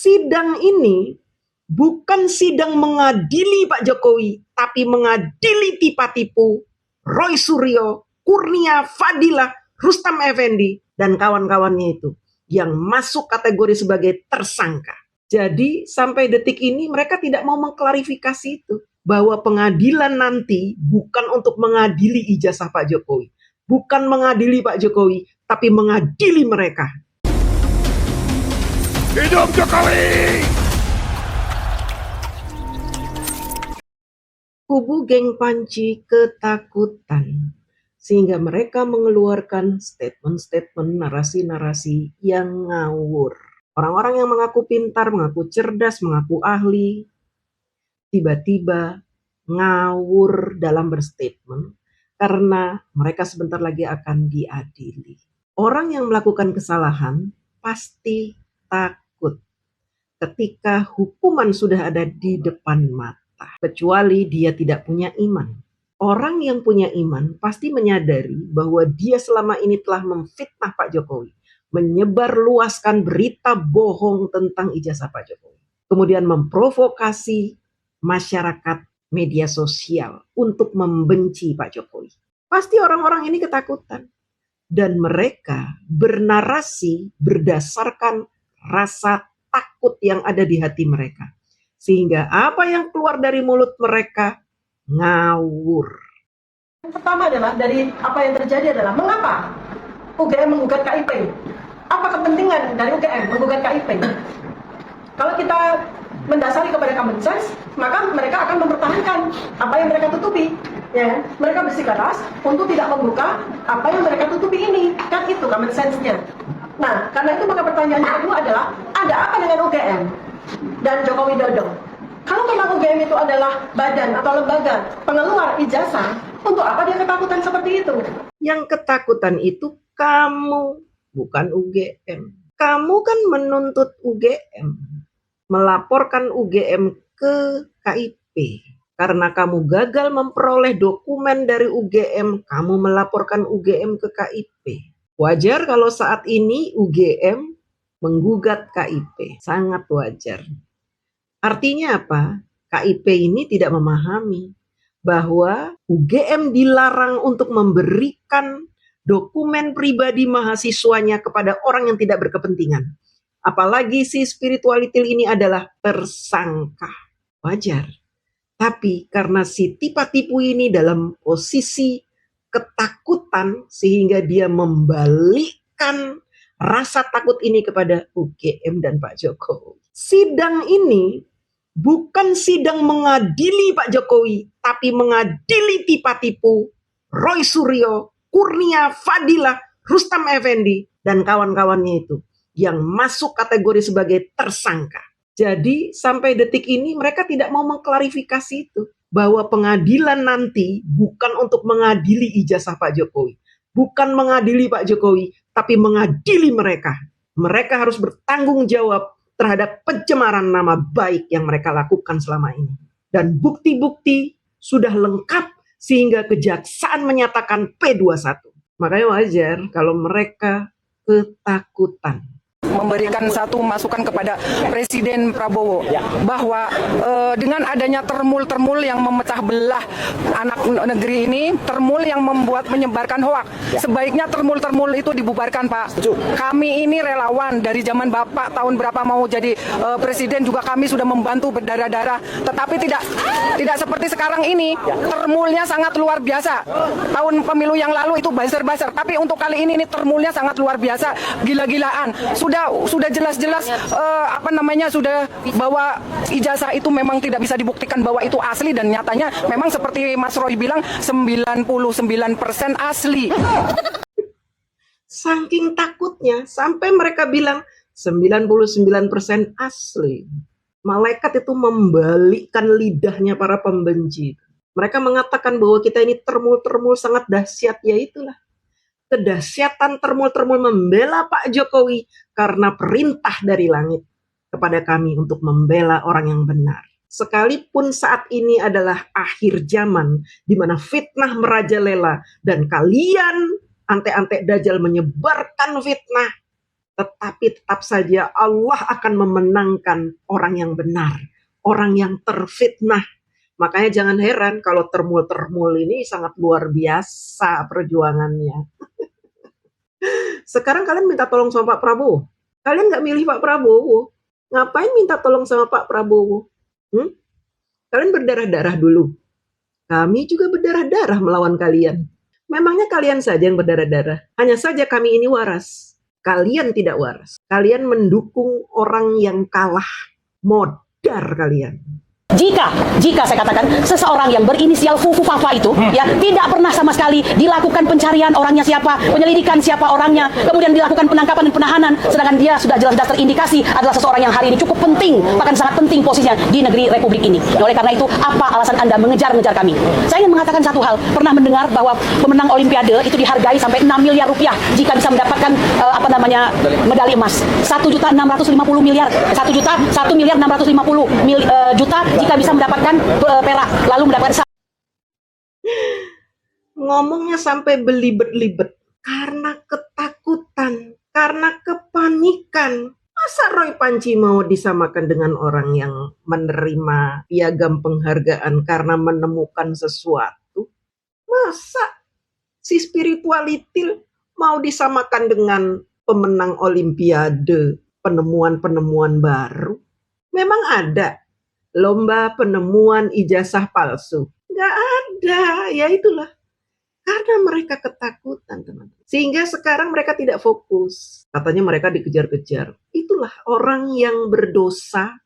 sidang ini bukan sidang mengadili Pak Jokowi, tapi mengadili tipa-tipu Roy Suryo, Kurnia, Fadilah, Rustam Effendi, dan kawan-kawannya itu yang masuk kategori sebagai tersangka. Jadi sampai detik ini mereka tidak mau mengklarifikasi itu, bahwa pengadilan nanti bukan untuk mengadili ijazah Pak Jokowi, bukan mengadili Pak Jokowi, tapi mengadili mereka. Hidup Jokowi! Kubu geng Panci ketakutan, sehingga mereka mengeluarkan statement-statement, narasi-narasi yang ngawur. Orang-orang yang mengaku pintar, mengaku cerdas, mengaku ahli, tiba-tiba ngawur dalam berstatement karena mereka sebentar lagi akan diadili. Orang yang melakukan kesalahan pasti takut ketika hukuman sudah ada di depan mata, kecuali dia tidak punya iman. Orang yang punya iman pasti menyadari bahwa dia selama ini telah memfitnah Pak Jokowi, menyebarluaskan berita bohong tentang ijazah Pak Jokowi, kemudian memprovokasi masyarakat media sosial untuk membenci Pak Jokowi. Pasti orang-orang ini ketakutan. Dan mereka bernarasi berdasarkan rasa takut yang ada di hati mereka. Sehingga apa yang keluar dari mulut mereka ngawur. Yang pertama adalah dari apa yang terjadi adalah mengapa UGM menggugat KIP? Apa kepentingan dari UGM menggugat KIP? Kalau kita mendasari kepada common sense, maka mereka akan mempertahankan apa yang mereka tutupi. Ya, mereka bersikeras untuk tidak membuka apa yang mereka tutupi ini. Kan itu common sense-nya. Nah, karena itu maka pertanyaan yang kedua adalah, ada apa dengan UGM dan Joko Widodo? Kalau memang UGM itu adalah badan atau lembaga pengeluar ijazah, untuk apa dia ketakutan seperti itu? Yang ketakutan itu kamu, bukan UGM. Kamu kan menuntut UGM, melaporkan UGM ke KIP. Karena kamu gagal memperoleh dokumen dari UGM, kamu melaporkan UGM ke KIP. Wajar kalau saat ini UGM menggugat KIP, sangat wajar. Artinya apa? KIP ini tidak memahami bahwa UGM dilarang untuk memberikan dokumen pribadi mahasiswanya kepada orang yang tidak berkepentingan. Apalagi si spiritualitil ini adalah tersangka. Wajar. Tapi karena si tipa-tipu ini dalam posisi ketakutan sehingga dia membalikkan rasa takut ini kepada UGM dan Pak Jokowi. Sidang ini bukan sidang mengadili Pak Jokowi, tapi mengadili tipa-tipu Roy Suryo, Kurnia, Fadilah, Rustam Effendi, dan kawan-kawannya itu yang masuk kategori sebagai tersangka. Jadi sampai detik ini mereka tidak mau mengklarifikasi itu, bahwa pengadilan nanti bukan untuk mengadili ijazah Pak Jokowi, bukan mengadili Pak Jokowi, tapi mengadili mereka. Mereka harus bertanggung jawab terhadap pencemaran nama baik yang mereka lakukan selama ini. Dan bukti-bukti sudah lengkap sehingga kejaksaan menyatakan P21. Makanya wajar kalau mereka ketakutan. Memberikan satu masukan kepada Presiden Prabowo bahwa dengan adanya termul-termul yang memecah belah anak negeri ini, termul yang menyebarkan hoak, sebaiknya termul-termul itu dibubarkan, Pak. Kami ini relawan dari zaman Bapak tahun berapa mau jadi presiden juga kami sudah membantu berdarah-darah, tetapi tidak seperti sekarang ini. Termulnya sangat luar biasa. Tahun pemilu yang lalu itu buzzer-buzzer, tapi untuk kali ini termulnya sangat luar biasa, gila-gilaan. Sudah jelas-jelas sudah bahwa ijazah itu memang tidak bisa dibuktikan bahwa itu asli, dan nyatanya memang seperti Mas Roy bilang 99% asli. Saking takutnya sampai mereka bilang 99% asli. Malaikat itu membalikkan lidahnya para pembenci. Mereka mengatakan bahwa kita ini termul-termul sangat dahsyat, ya itulah. Kedahsyatan termul-termul membela Pak Jokowi karena perintah dari langit kepada kami untuk membela orang yang benar. Sekalipun saat ini adalah akhir zaman di mana fitnah merajalela dan kalian ante-ante dajjal menyebarkan fitnah, Tetapi tetap saja Allah akan memenangkan orang yang benar, orang yang terfitnah. Makanya jangan heran kalau termul-termul ini sangat luar biasa perjuangannya. Sekarang kalian minta tolong sama Pak Prabowo. Kalian nggak milih Pak Prabowo. Ngapain minta tolong sama Pak Prabowo? Kalian berdarah-darah dulu. Kami juga berdarah-darah melawan kalian. Memangnya kalian saja yang berdarah-darah? Hanya saja kami ini waras. Kalian tidak waras. Kalian mendukung orang yang kalah. Modar kalian. Jika saya katakan seseorang yang berinisial Fufu Fafa itu ya tidak pernah sama sekali dilakukan pencarian orangnya siapa, penyelidikan siapa orangnya, kemudian dilakukan penangkapan dan penahanan, sedangkan dia sudah jelas-jelas terindikasi adalah seseorang yang hari ini cukup penting, bahkan sangat penting posisinya di negeri Republik ini. Oleh karena itu, apa alasan Anda mengejar-ngejar kami? Saya ingin mengatakan satu hal, pernah mendengar bahwa pemenang Olimpiade itu dihargai sampai 6 miliar rupiah jika bisa mendapatkan medali emas. 1.650 miliar, 1 miliar 650 juta jika bisa mendapatkan perak, lalu mendapatkan. Ngomongnya sampai belibet-libet karena ketakutan, karena kepanikan. Masa Roy Panci mau disamakan dengan orang yang menerima piagam penghargaan karena menemukan sesuatu? Masa si spiritualitil mau disamakan dengan pemenang Olimpiade, penemuan-penemuan baru? Memang ada lomba penemuan ijazah palsu? Nggak ada, ya itulah. Karena mereka ketakutan, teman-teman. Sehingga sekarang mereka tidak fokus. Katanya mereka dikejar-kejar. Itulah orang yang berdosa,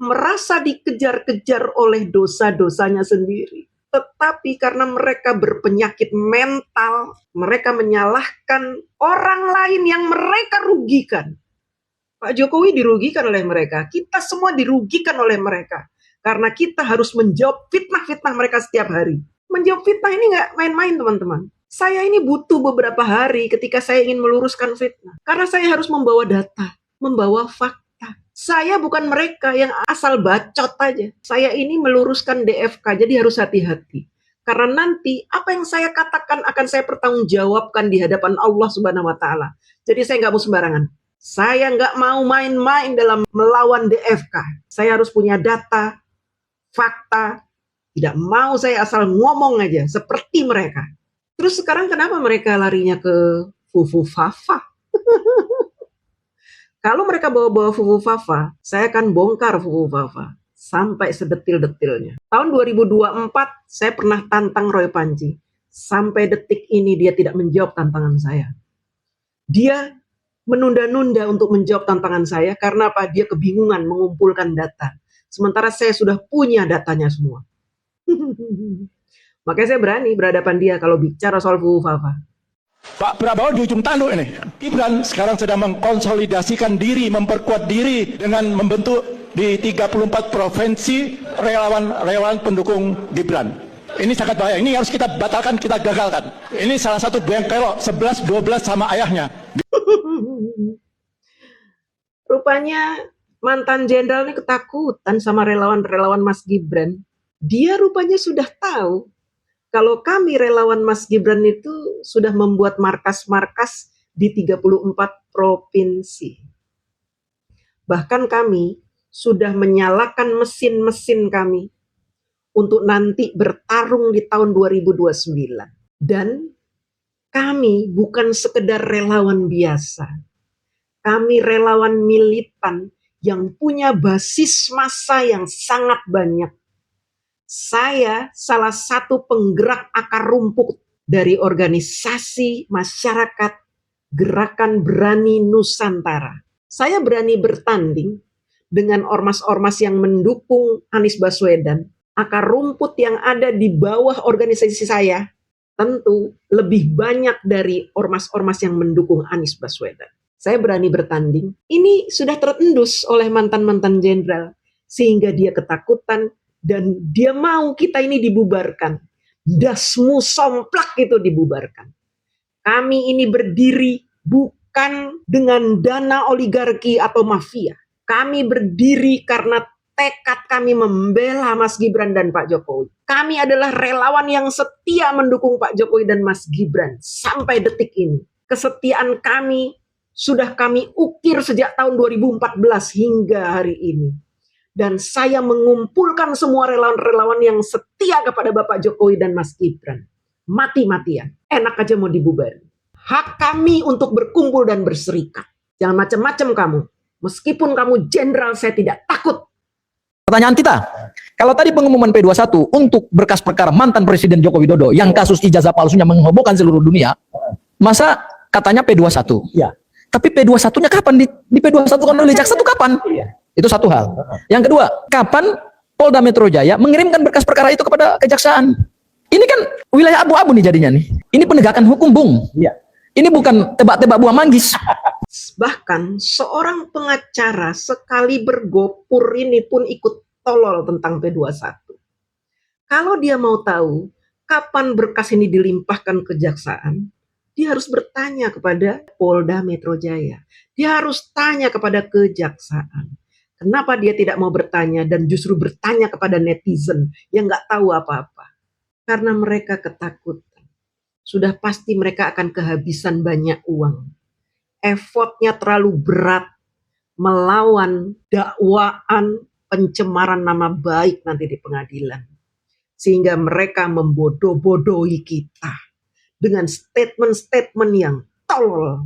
merasa dikejar-kejar oleh dosa-dosanya sendiri. Tetapi karena mereka berpenyakit mental, mereka menyalahkan orang lain yang mereka rugikan. Pak Jokowi dirugikan oleh mereka. Kita semua dirugikan oleh mereka. Karena kita harus menjawab fitnah-fitnah mereka setiap hari. Menjawab fitnah ini nggak main-main, teman-teman. Saya ini butuh beberapa hari ketika saya ingin meluruskan fitnah. Karena saya harus membawa data, membawa fakta. Saya bukan mereka yang asal bacot aja. Saya ini meluruskan DFK, jadi harus hati-hati. Karena nanti apa yang saya katakan akan saya pertanggungjawabkan di hadapan Allah Subhanahu wa Ta'ala. Jadi saya nggak mau sembarangan. Saya nggak mau main-main dalam melawan DFK. Saya harus punya data, fakta. Tidak mau saya asal ngomong aja seperti mereka. Terus sekarang kenapa mereka larinya ke Fufu Fafa? Kalau mereka bawa-bawa Fufu Fafa, saya akan bongkar Fufu Fafa sampai sedetil-detilnya. Tahun 2024 saya pernah tantang Roy Panci. Sampai detik ini dia tidak menjawab tantangan saya. Dia menunda-nunda untuk menjawab tantangan saya karena apa? Dia kebingungan mengumpulkan data. Sementara saya sudah punya datanya semua. Makanya saya berani berhadapan dia kalau bicara soal Fufu Fafa. Pak Prabowo di ujung tanduk ini. Gibran sekarang sedang mengkonsolidasikan diri, memperkuat diri dengan membentuk di 34 provinsi relawan pendukung Gibran. Ini sangat bahaya. Ini harus kita batalkan, kita gagalkan. Ini salah satu bengkelok 11-12 sama ayahnya. Rupanya mantan jenderal ini ketakutan sama relawan-relawan Mas Gibran. Dia rupanya sudah tahu kalau kami relawan Mas Gibran itu sudah membuat markas-markas di 34 provinsi. Bahkan kami sudah menyalakan mesin-mesin kami untuk nanti bertarung di tahun 2029. Dan kami bukan sekedar relawan biasa. Kami relawan militan yang punya basis massa yang sangat banyak. Saya salah satu penggerak akar rumput dari organisasi masyarakat Gerakan Berani Nusantara. Saya berani bertanding dengan ormas-ormas yang mendukung Anies Baswedan. Akar rumput yang ada di bawah organisasi saya tentu lebih banyak dari ormas-ormas yang mendukung Anies Baswedan. Saya berani bertanding. Ini sudah terendus oleh mantan-mantan jenderal sehingga dia ketakutan dan dia mau kita ini dibubarkan. Dasmu somplak itu dibubarkan. Kami ini berdiri bukan dengan dana oligarki atau mafia. Kami berdiri karena tekad kami membela Mas Gibran dan Pak Jokowi. Kami adalah relawan yang setia mendukung Pak Jokowi dan Mas Gibran sampai detik ini. Kesetiaan kami sudah kami ukir sejak tahun 2014 hingga hari ini. Dan saya mengumpulkan semua relawan-relawan yang setia kepada Bapak Jokowi dan Mas Gibran. Mati-matian. Enak aja mau dibubarin. Hak kami untuk berkumpul dan berserikat. Jangan macam-macam kamu. Meskipun kamu jenderal, saya tidak takut. Pertanyaan kita, kalau tadi pengumuman P21 untuk berkas perkara mantan Presiden Joko Widodo yang kasus ijazah palsunya menghebohkan seluruh dunia, masa katanya P21? Ya. Tapi P21-nya kapan? Di P21 kan oleh jaksa itu kapan? Iya. Itu satu hal. Yang kedua, kapan Polda Metro Jaya mengirimkan berkas perkara itu kepada kejaksaan? Ini kan wilayah abu-abu nih jadinya nih. Ini penegakan hukum, Bung. Iya. Ini bukan tebak-tebak buah manggis. Bahkan seorang pengacara sekali bergopur ini pun ikut tolol tentang P21. Kalau dia mau tahu kapan berkas ini dilimpahkan ke kejaksaan, dia harus bertanya kepada Polda Metro Jaya. Dia harus tanya kepada kejaksaan. Kenapa dia tidak mau bertanya dan justru bertanya kepada netizen yang nggak tahu apa-apa? Karena mereka ketakutan. Sudah pasti mereka akan kehabisan banyak uang. Effortnya terlalu berat melawan dakwaan pencemaran nama baik nanti di pengadilan. Sehingga mereka membodoh-bodohi kita dengan statement-statement yang tolol.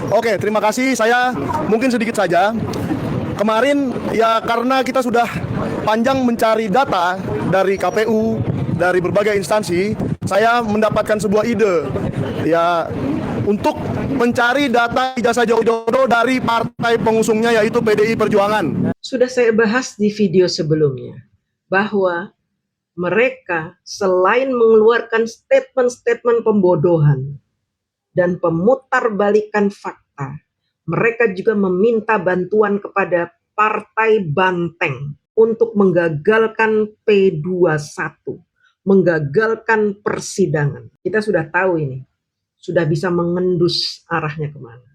Oke, terima kasih. Saya mungkin sedikit saja. Kemarin ya karena kita sudah panjang mencari data dari KPU, dari berbagai instansi, saya mendapatkan sebuah ide ya untuk mencari data ijazah Joko Widodo dari partai pengusungnya yaitu PDI Perjuangan. Sudah saya bahas di video sebelumnya bahwa mereka selain mengeluarkan statement-statement pembodohan dan pemutarbalikan fakta, mereka juga meminta bantuan kepada Partai Banteng untuk menggagalkan P21, menggagalkan persidangan. Kita sudah tahu ini, sudah bisa mengendus arahnya kemana.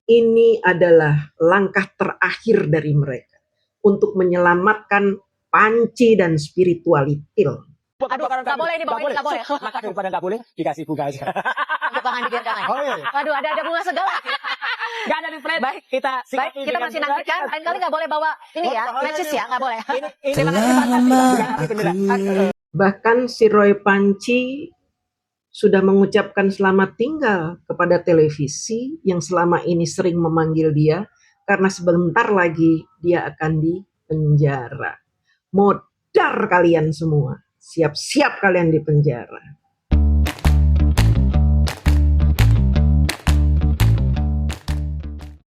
Ini adalah langkah terakhir dari mereka untuk menyelamatkan panci dan spiritualitil. Aduh, nggak boleh ini, Bang. Ini nggak boleh. Maka daripada nggak boleh, dikasih bunga aja. Jangan dibiarkan. Oh, iya. Aduh, ada bunga segala. Nggak ada di plate. Baik, kita masih nantikan. Lain kali nggak boleh bawa ini ya, matches ya, nggak boleh. Bahkan si Roy Panci sudah mengucapkan selamat tinggal kepada televisi yang selama ini sering memanggil dia karena sebentar lagi dia akan dipenjara. Modar kalian semua. Siap-siap kalian dipenjara.